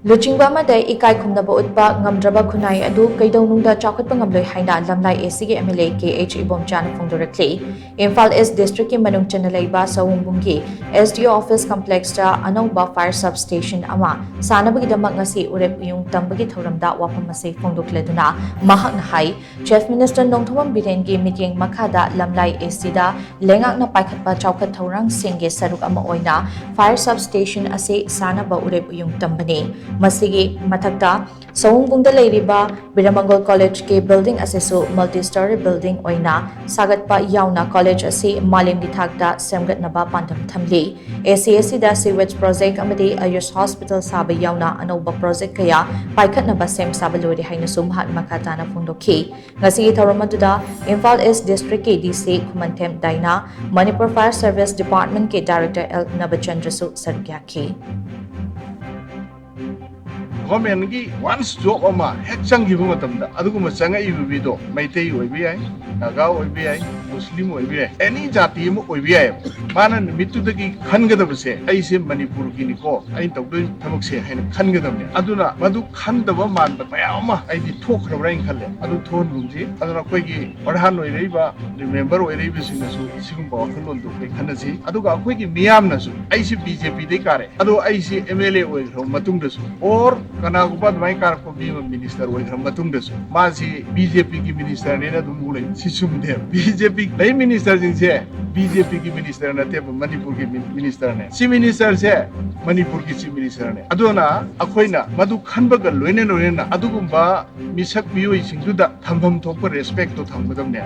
Luchingba Amada Ikai Khumnaba Utpa Ngamdraba Khunai adu Keidounungda Chaokhatpa Ngamloi haina Lamlai AC MLA Kh Ibomcha phongdorakli Imphal East District ki manung chanalaiba Sawungbunggi SDO Office Complex da anauba Fire Substation ama sanabagidamag ngasi urep yung tambagi thoramda wafam mase phongdokleduna mahak na hai Chief Minister Nongthomam Birengi meeting makhada Lamlai AC da lengak na paikhatpa Chaokhat thorang singge saruk ama oina Fire Substation ase sanaba urep yung tambani Masigi mathakta Sawungbungda leiriba Biramangol College ke building asesu multi-story building oina sagatpa yauna college ase malimgi thakta semgatnaba pandam thamli ACSC da sewage project amadi Ayush hospital saba yauna anoba project kaya paikhatnaba sem saba lori haina sumhat makatana phongdokhi ngasi thoramaduda Imphal East District ke DC Khumantem Daina Manipur Fire Service Department ke Director L Nabachandra su sargyakhi Government ki once job ama hekchang gibu matamda aduguma changa ibido maitei oibi ai naga oibi ai muslim oibi ai any jati mu oibi ai mana mitu dagi khangadaba se ai se manipur ki ni ko ai tawdoi thamok se haina khangadabne aduna madu khandaba manba mayama ai di thokhrabra in khalle adu thon lungji aduna koi gi orhan oireiba member oireiba singna su sigumba wakhalon do kai khanasi aduga koi gi miyam na su ai se BJP dei kare adu ai se MLA oikhro matung da su or kana gubad mai kar ko bi minister oikhro matung da su ma si BJP ki minister ne na dum gulai si sumde BJP dai minister jing se BJP ki minister na te Manipur ki minister ne si minister se Manipur ki si minister ne aduna akhoina madu khanba ga loine na adugumba misak bioi singdu da thambam thokpa respect to thambadam ne